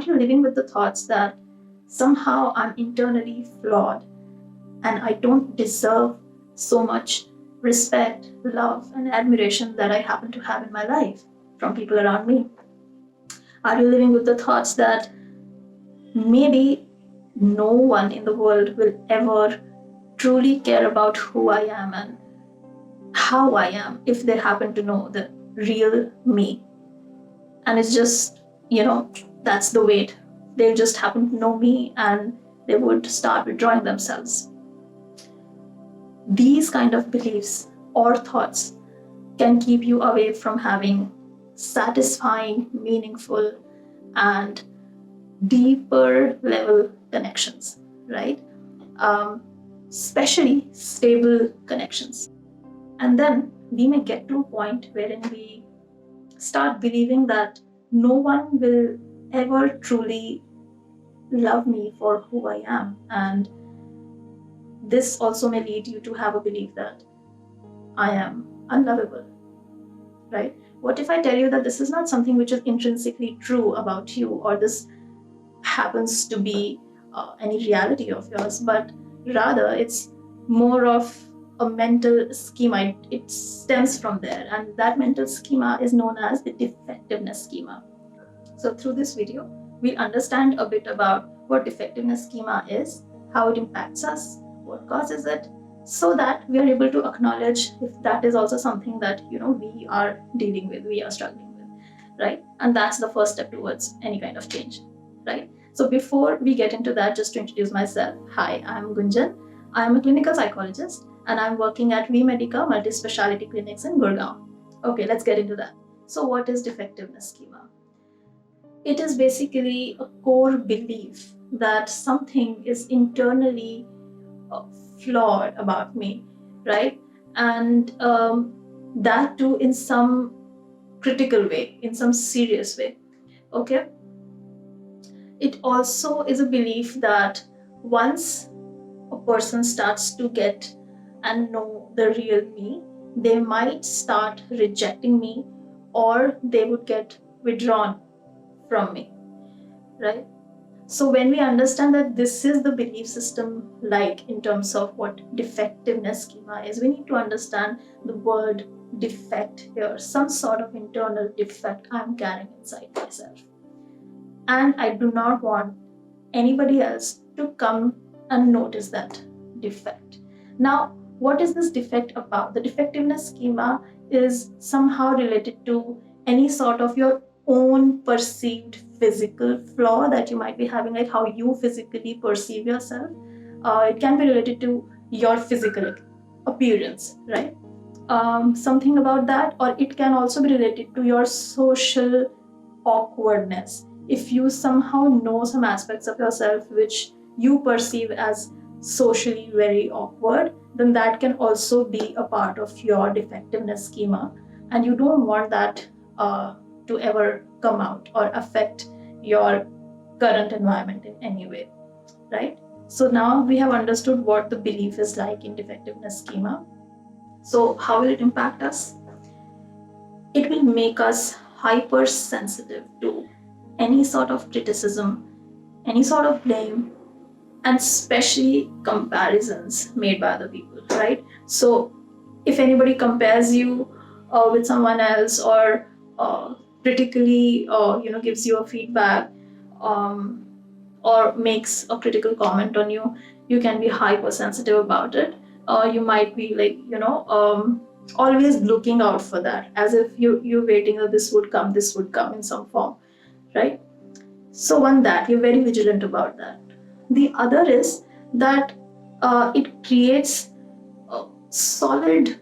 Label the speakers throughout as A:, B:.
A: are you living with the thoughts that somehow I'm internally flawed and I don't deserve so much respect, love, and admiration that I happen to have in my life from people around me? Are you living with the thoughts that maybe no one in the world will ever truly care about who I am and how I am if they happen to know the real me? And it's just, that's the weight. They just happen to know me and they would start withdrawing themselves. These kind of beliefs or thoughts can keep you away from having satisfying, meaningful, and deeper level connections, right? Especially stable connections. And then we may get to a point wherein we start believing that no one will ever truly love me for who I am. And this also may lead you to have a belief that I am unlovable, right? What if I tell you that this is not something which is intrinsically true about you, or this happens to be any reality of yours, but rather it's more of a mental schema. It stems from there, and that mental schema is known as the defectiveness schema. So through this video, we'll understand a bit about what defectiveness schema is, how it impacts us, what causes it, so that we are able to acknowledge if that is also something that we are dealing with, we are struggling with, right? And that's the first step towards any kind of change, right? So before we get into that, just to introduce myself, hi, I'm Gunjan. I'm a clinical psychologist and I'm working at V-Medica Multi-Speciality Clinics in Gurgaon. Okay, let's get into that. So what is defectiveness schema? It is basically a core belief that something is internally flawed about me, right? And that too in some critical way, in some serious way, okay? It also is a belief that once a person starts to get and know the real me, they might start rejecting me, or they would get withdrawn from me, right? So when we understand that this is the belief system, like in terms of what defectiveness schema is, we need to understand the word defect here, some sort of internal defect I'm carrying inside myself. And I do not want anybody else to come and notice that defect. Now, what is this defect about? The defectiveness schema is somehow related to any sort of your own perceived physical flaw that you might be having, like how you physically perceive yourself. It can be related to your physical appearance, right? Something about that, or it can also be related to your social awkwardness. If you somehow know some aspects of yourself which you perceive as socially very awkward, then that can also be a part of your defectiveness schema, and you don't want that to ever come out or affect your current environment in any way, right? So now we have understood what the belief is like in defectiveness schema. So how will it impact us? It will make us hypersensitive to any sort of criticism, any sort of blame, and especially comparisons made by other people, right? So if anybody compares you with someone else, or critically gives you a feedback, or makes a critical comment on you, you can be hypersensitive about it. You might be like always looking out for that, as if you're waiting that this would come in some form, right? So one, that you're very vigilant about that. The other is that it creates a solid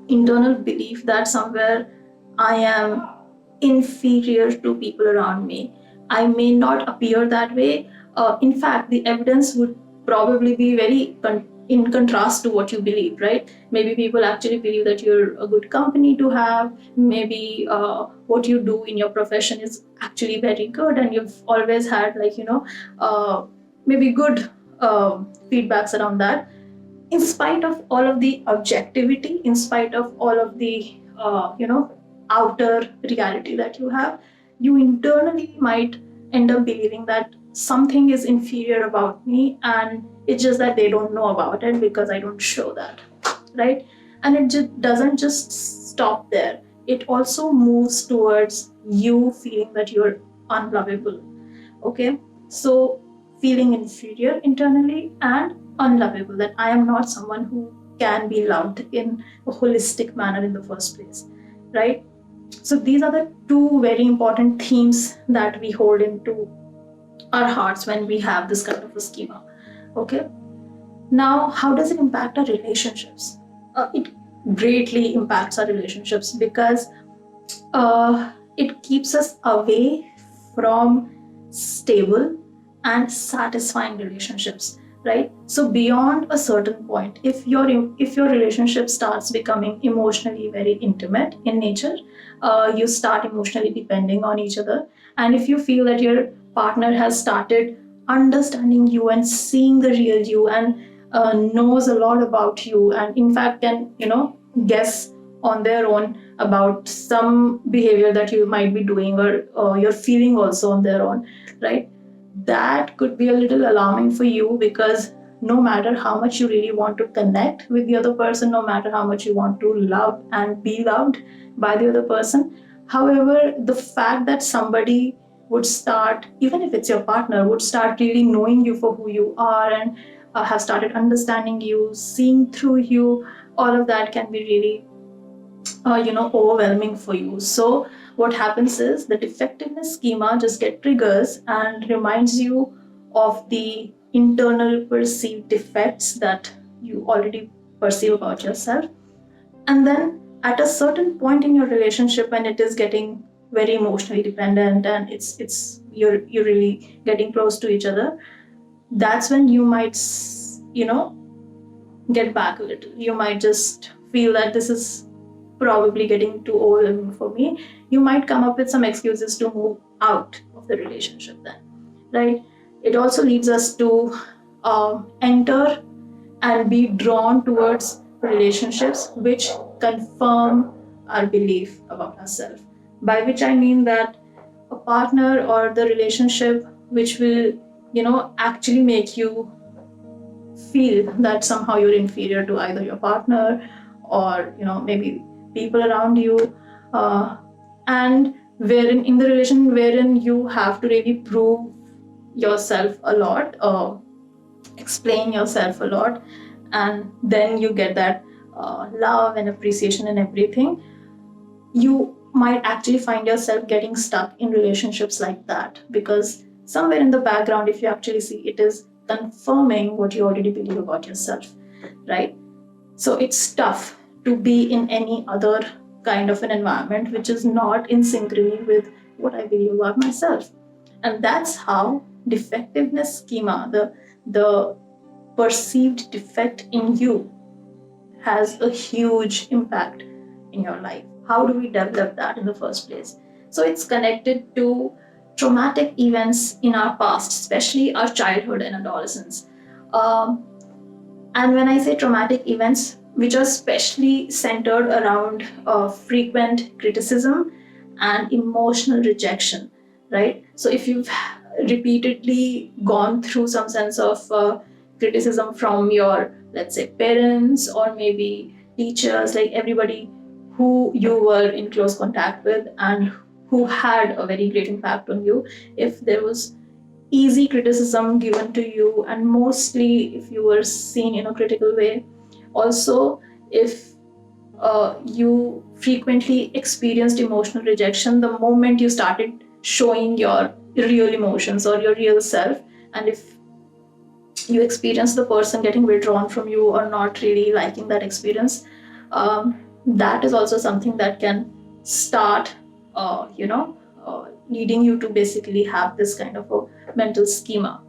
A: internal belief that somewhere I am inferior to people around me. I may not appear that way. In fact, the evidence would probably be very in contrast to what you believe, right? Maybe people actually believe that you're a good company to have. Maybe what you do in your profession is actually very good, and you've always had maybe good feedbacks around that. In spite of all of the objectivity, in spite of all of the outer reality that you have, you internally might end up believing that something is inferior about me, and it's just that they don't know about it because I don't show that, right? And it just doesn't just stop there. It also moves towards you feeling that you're unlovable. Okay, so feeling inferior internally and unlovable, that I am not someone who can be loved in a holistic manner in the first place, right? So these are the two very important themes that we hold into our hearts when we have this kind of a schema. Okay, now how does it impact our relationships? It greatly impacts our relationships because it keeps us away from stable and satisfying relationships, right? So beyond a certain point, if your relationship starts becoming emotionally very intimate in nature, you start emotionally depending on each other, and if you feel that your partner has started understanding you and seeing the real you, and knows a lot about you, and in fact can guess on their own about some behavior that you might be doing, or you're feeling also on their own, right? That could be a little alarming for you, because no matter how much you really want to connect with the other person, no matter how much you want to love and be loved by the other person, however, the fact that somebody would start, even if it's your partner, would start really knowing you for who you are, and have started understanding you, seeing through you, all of that can be really overwhelming for you. So what happens is the defectiveness schema just get triggers and reminds you of the internal perceived defects that you already perceive about yourself. And then at a certain point in your relationship, when it is getting very emotionally dependent, and you're really getting close to each other, that's when you might get back a little. You might just feel that this is probably getting too overwhelming for me. You might come up with some excuses to move out of the relationship then, right? It also leads us to enter and be drawn towards relationships which confirm our belief about ourselves. By which I mean that a partner or the relationship which will, actually make you feel that somehow you're inferior to either your partner or maybe people around you, and wherein in the relation wherein you have to really prove yourself a lot, explain yourself a lot, and then you get that love and appreciation and everything. You might actually find yourself getting stuck in relationships like that, because somewhere in the background, if you actually see, it is confirming what you already believe about yourself, right? So it's tough to be in any other kind of an environment which is not in synchrony with what I believe about myself. And that's how defectiveness schema, the perceived defect in you, has a huge impact in your life. How do we develop that in the first place? So it's connected to traumatic events in our past, especially our childhood and adolescence. And when I say traumatic events, which are especially centered around frequent criticism and emotional rejection, right? So if you've repeatedly gone through some sense of criticism from your, let's say, parents or maybe teachers, like everybody who you were in close contact with and who had a very great impact on you, if there was easy criticism given to you, and mostly if you were seen in a critical way, also if you frequently experienced emotional rejection the moment you started showing your real emotions or your real self, and if you experience the person getting withdrawn from you or not really liking that experience, that is also something that can start leading you to basically have this kind of a mental schema.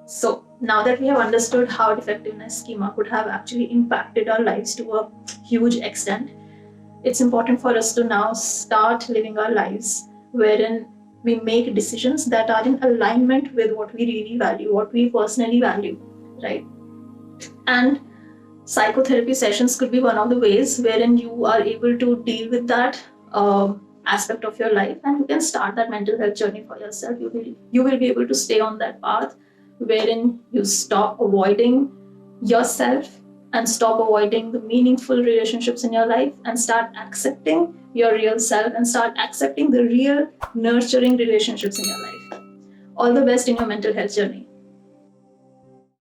A: So now that we have understood how defectiveness schema could have actually impacted our lives to a huge extent, it's important for us to now start living our lives wherein we make decisions that are in alignment with what we really value, what we personally value, right? And psychotherapy sessions could be one of the ways wherein you are able to deal with that aspect of your life, and you can start that mental health journey for yourself. You will be able to stay on that path wherein you stop avoiding yourself and stop avoiding the meaningful relationships in your life and start accepting your real self and start accepting the real nurturing relationships in your life. All the best in your mental health journey.